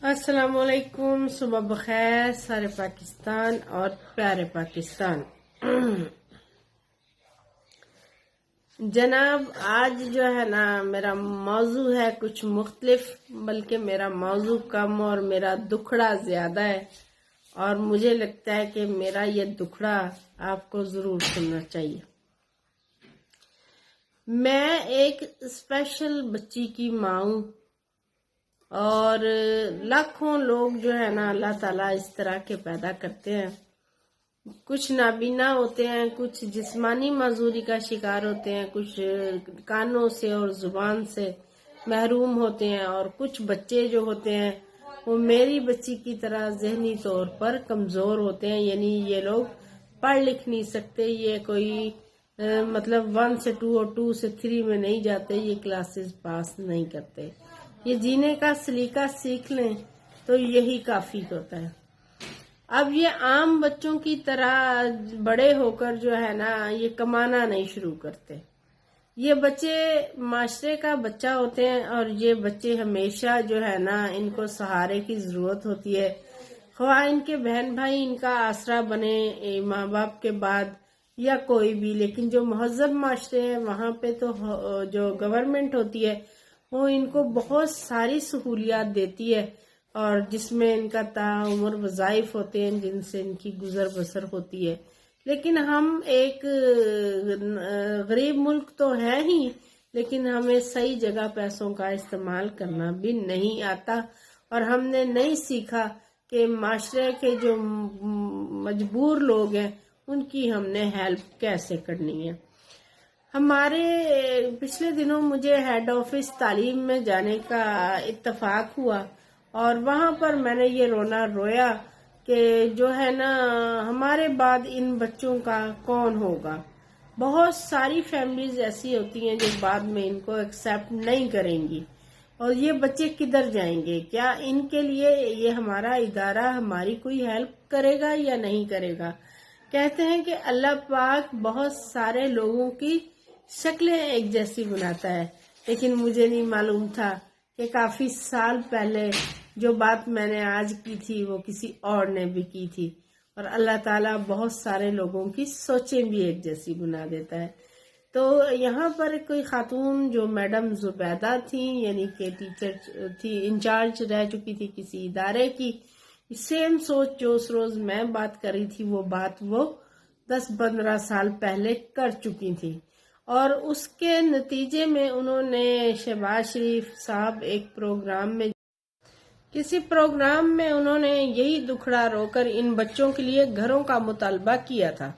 अस्सलाम वालेकुम, सुबह बखैर सारे पाकिस्तान और प्यारे पाकिस्तान। जनाब, आज जो है ना मेरा मौजू है कुछ मुख्तलिफ, बल्कि मेरा मौजू कम और मेरा दुखड़ा ज्यादा है। और मुझे लगता है कि मेरा ये दुखड़ा आपको जरूर सुनना चाहिए। मैं एक स्पेशल बच्ची की माँ हूँ और लाखों लोग जो है ना अल्लाह ताला इस तरह के पैदा करते हैं। कुछ नाबीना होते हैं, कुछ जिस्मानी मजदूरी का शिकार होते हैं, कुछ कानों से और जुबान से महरूम होते हैं, और कुछ बच्चे जो होते हैं वो मेरी बच्ची की तरह जहनी तौर पर कमजोर होते हैं। यानी ये लोग पढ़ लिख नहीं सकते, ये कोई मतलब 1 से 2 और 2 से 3 में नहीं जाते, ये क्लासेस पास नहीं करते। ये जीने का सलीका सीख लें तो यही काफी होता है। अब ये आम बच्चों की तरह बड़े होकर जो है ना ये कमाना नहीं शुरू करते। ये बच्चे माशरे का बच्चा होते हैं और ये बच्चे हमेशा जो है ना इनको सहारे की जरूरत होती है। ख्वाह इनके बहन भाई इनका आसरा बने माँ बाप के बाद या कोई भी, लेकिन जो महजब माशरे हैं वहाँ पे तो जो गवर्नमेंट होती है वो इनको बहुत सारी सहूलियात देती है, और जिसमें इनका ताउम्र वज़ाइफ होते हैं जिनसे इनकी गुजर बसर होती है। लेकिन हम एक गरीब मुल्क तो है ही, लेकिन हमें सही जगह पैसों का इस्तेमाल करना भी नहीं आता, और हमने नहीं सीखा कि माशरे के जो मजबूर लोग हैं उनकी हमने हेल्प कैसे करनी है। हमारे पिछले दिनों मुझे हेड ऑफिस तालीम में जाने का इत्तेफाक हुआ, और वहां पर मैंने ये रोना रोया कि जो है ना हमारे बाद इन बच्चों का कौन होगा। बहुत सारी फैमिलीज ऐसी होती हैं जो बाद में इनको एक्सेप्ट नहीं करेंगी, और ये बच्चे किधर जाएंगे? क्या इनके लिए ये हमारा इदारा हमारी कोई हेल्प करेगा या नहीं करेगा? कहते हैं कि अल्लाह पाक बहुत सारे लोगों की शक्लें एक जैसी बनाता है, लेकिन मुझे नहीं मालूम था कि काफी साल पहले जो बात मैंने आज की थी वो किसी और ने भी की थी, और अल्लाह ताला बहुत सारे लोगों की सोचें भी एक जैसी बना देता है। तो यहाँ पर कोई खातून जो मैडम जुबैदा थी, यानी कि टीचर थी, इंचार्ज रह चुकी थी किसी इदारे की, सेम सोच जो उस रोज मैं बात कर रही थी वो बात वो 10-15 साल पहले कर चुकी थी। और उसके नतीजे में उन्होंने शहबाज शरीफ साहब किसी प्रोग्राम में उन्होंने यही दुखड़ा रोकर इन बच्चों के लिए घरों का मुतालबा किया था।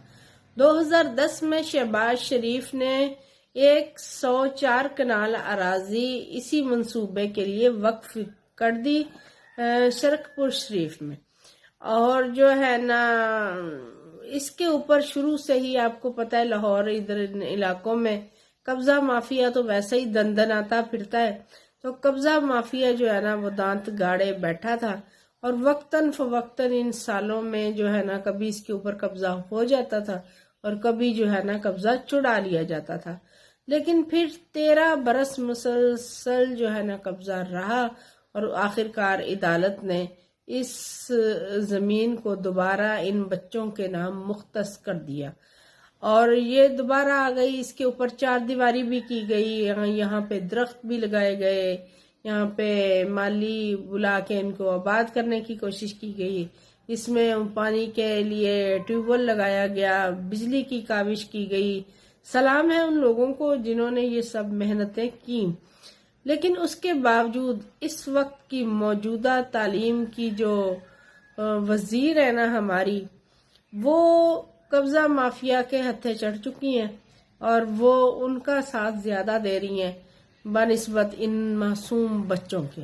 2010 में शहबाज शरीफ ने 104 कनाल अराजी इसी मंसूबे के लिए वक्फ कर दी शरकपुर शरीफ में। और जो है ना इसके ऊपर शुरू से ही आपको पता है लाहौर इधर इलाकों में कब्जा माफिया तो वैसे ही दंदन आता फिरता है। तो कब्जा माफिया जो है ना वो दांत गाड़े बैठा था, और वक्तन फवक्तन इन सालों में जो है ना कभी इसके ऊपर कब्जा हो जाता था और कभी जो है ना कब्जा छुड़ा लिया जाता था। लेकिन फिर 13 बरस मुसलसल जो है ना कब्जा रहा, और आखिरकार अदालत ने इस जमीन को दोबारा इन बच्चों के नाम मुख्तस कर दिया, और ये दोबारा आ गई। इसके ऊपर 4 दीवारी भी की गई, यहाँ पे दरख्त भी लगाए गए, यहाँ पे माली बुला के इनको आबाद करने की कोशिश की गई। इसमें पानी के लिए ट्यूबवेल लगाया गया, बिजली की काविश की गई। सलाम है उन लोगों को जिन्होंने ये सब मेहनतें की। लेकिन उसके बावजूद इस वक्त की मौजूदा तालीम की जो वजीर है ना हमारी, वो कब्जा माफिया के हत्थे चढ़ चुकी हैं, और वो उनका साथ ज्यादा दे रही हैं बनिस्बत इन मासूम बच्चों के।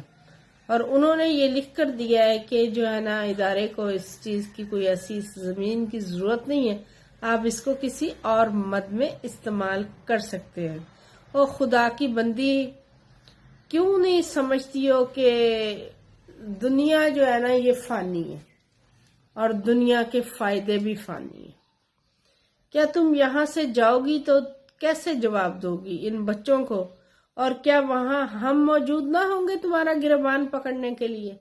और उन्होंने ये लिख कर दिया है कि जो है ना इदारे को इस चीज की कोई ऐसी जमीन की जरूरत नहीं है, आप इसको किसी और मद में इस्तेमाल कर सकते हैं। और खुदा की बंदी, क्यों नहीं समझती हो कि दुनिया जो है ना ये फानी है और दुनिया के फायदे भी फानी है। क्या तुम यहाँ से जाओगी तो कैसे जवाब दोगी इन बच्चों को? और क्या वहां हम मौजूद ना होंगे तुम्हारा गिरबान पकड़ने के लिए?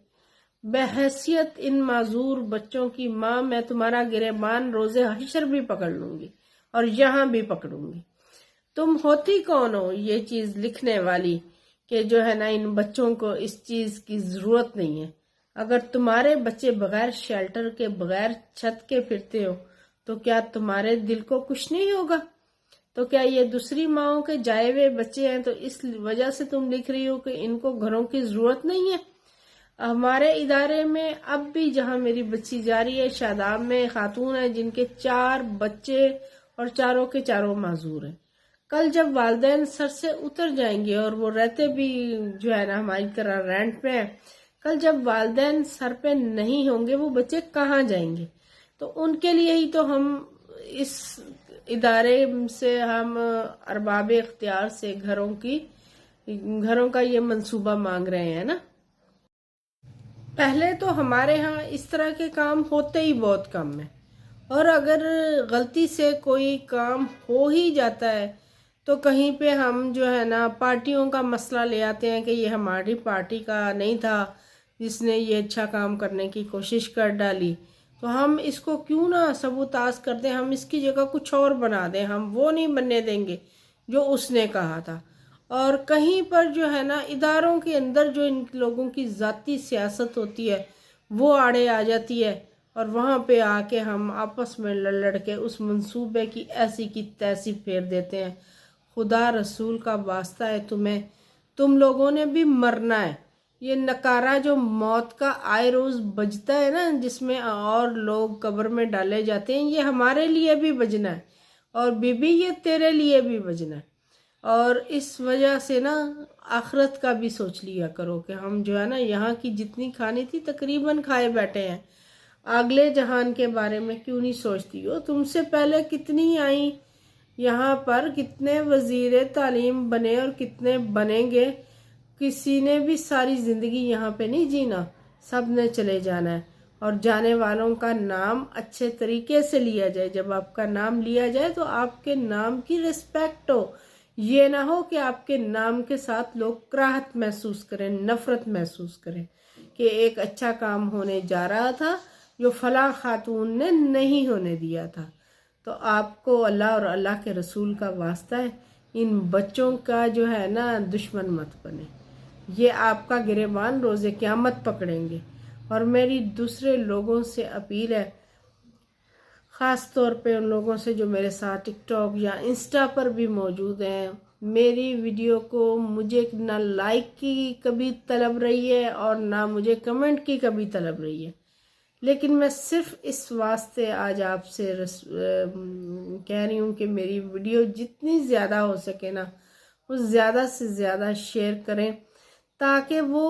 بحیثیت ان معذور بچوں کی ماں میں تمہارا گریبان روز حشر بھی پکڑ لوں گی اور یہاں بھی پکڑوں گی۔ تم ہوتی کون ہو یہ چیز لکھنے والی کہ جو ہے نا ان بچوں کو اس چیز کی ضرورت نہیں ہے؟ اگر تمہارے بچے بغیر شیلٹر کے بغیر چھت کے پھرتے ہو تو کیا تمہارے دل کو کچھ نہیں ہوگا؟ تو کیا یہ دوسری ماؤں کے جائے ہوئے بچے ہیں تو اس وجہ سے تم لکھ رہی ہو کہ ان کو گھروں کی ضرورت نہیں ہے؟ ہمارے ادارے میں اب بھی جہاں میری بچی جا رہی ہے شاداب میں خاتون ہے جن کے 4 بچے اور چاروں کے چاروں معذور ہیں۔ کل جب والدین سر سے اتر جائیں گے اور وہ رہتے بھی جو ہے نا ہماری طرح رینٹ پہ ہیں، کل جب والدین سر پہ نہیں ہوں گے وہ بچے کہاں جائیں گے؟ تو ان کے لیے ہی تو ہم اس ادارے سے ہم ارباب اختیار سے گھروں کا یہ منصوبہ مانگ رہے ہیں نا۔ پہلے تو ہمارے ہاں اس طرح کے کام ہوتے ہی بہت کم ہیں، اور اگر غلطی سے کوئی کام ہو ہی جاتا ہے تو کہیں پہ ہم جو ہے نا پارٹیوں کا مسئلہ لے آتے ہیں کہ یہ ہماری پارٹی کا نہیں تھا جس نے یہ اچھا کام کرنے کی کوشش کر ڈالی، تو ہم اس کو کیوں نہ سبوتاژ کر دیں، ہم اس کی جگہ کچھ اور بنا دیں، ہم وہ نہیں بننے دیں گے جو اس نے کہا تھا۔ اور کہیں پر جو ہے نا اداروں کے اندر جو ان لوگوں کی ذاتی سیاست ہوتی ہے وہ آڑے آ جاتی ہے، اور وہاں پہ آ کے ہم آپس میں لڑ کے اس منصوبے کی ایسی کی تیسی پھیر دیتے ہیں۔ خدا رسول کا واسطہ ہے تمہیں، تم لوگوں نے بھی مرنا ہے۔ یہ نکارہ جو موت کا آئے روز بجتا ہے نا جس میں اور لوگ قبر میں ڈالے جاتے ہیں، یہ ہمارے لیے بھی بجنا ہے، اور بی بی یہ تیرے لیے بھی بجنا ہے۔ اور اس وجہ سے نا آخرت کا بھی سوچ لیا کرو کہ ہم جو ہے نا یہاں کی جتنی کھانی تھی تقریباً کھائے بیٹھے ہیں، اگلے جہان کے بارے میں کیوں نہیں سوچتی ہو؟ تم سے پہلے کتنی آئیں یہاں پر، کتنے وزیر تعلیم بنے اور کتنے بنیں گے، کسی نے بھی ساری زندگی یہاں پہ نہیں جینا، سب نے چلے جانا ہے۔ اور جانے والوں کا نام اچھے طریقے سے لیا جائے، جب آپ کا نام لیا جائے تو آپ کے نام کی رسپیکٹ ہو، یہ نہ ہو کہ آپ کے نام کے ساتھ لوگ کراہت محسوس کریں، نفرت محسوس کریں کہ ایک اچھا کام ہونے جا رہا تھا جو فلاں خاتون نے نہیں ہونے دیا تھا۔ تو آپ کو اللہ اور اللہ کے رسول کا واسطہ ہے ان بچوں کا جو ہے نا دشمن مت بنے، یہ آپ کا گریبان روز قیامت پکڑیں گے۔ اور میری دوسرے لوگوں سے اپیل ہے، خاص طور پہ ان لوگوں سے جو میرے ساتھ ٹک ٹاک یا انسٹا پر بھی موجود ہیں، میری ویڈیو کو مجھے نہ لائک کی کبھی طلب رہی ہے اور نہ مجھے کمنٹ کی کبھی طلب رہی ہے، لیکن میں صرف اس واسطے آج آپ سے کہہ رہی ہوں کہ میری ویڈیو جتنی زیادہ ہو سکے نا وہ زیادہ سے زیادہ شیئر کریں تاکہ وہ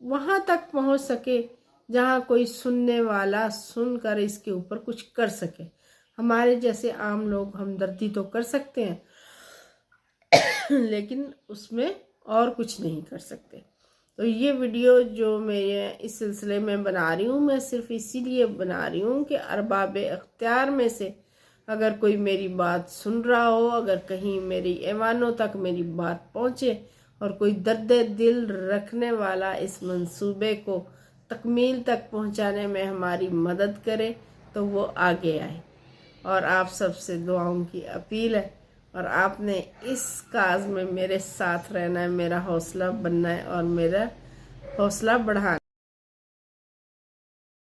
وہاں تک پہنچ سکے جہاں کوئی سننے والا سن کر اس کے اوپر کچھ کر سکے۔ ہمارے جیسے عام لوگ ہمدردی تو کر سکتے ہیں لیکن اس میں اور کچھ نہیں کر سکتے۔ تو یہ ویڈیو جو میں اس سلسلے میں بنا رہی ہوں، میں صرف اسی لیے بنا رہی ہوں کہ ارباب اختیار میں سے اگر کوئی میری بات سن رہا ہو، اگر کہیں میری ایوانوں تک میری بات پہنچے اور کوئی درد دل رکھنے والا اس منصوبے کو تکمیل تک پہنچانے میں ہماری مدد کرے تو وہ آگے آئے۔ اور آپ سب سے دعاؤں کی اپیل ہے، اور آپ نے اس کاز میں میرے ساتھ رہنا ہے، میرا حوصلہ بننا ہے اور میرا حوصلہ بڑھانا ہے۔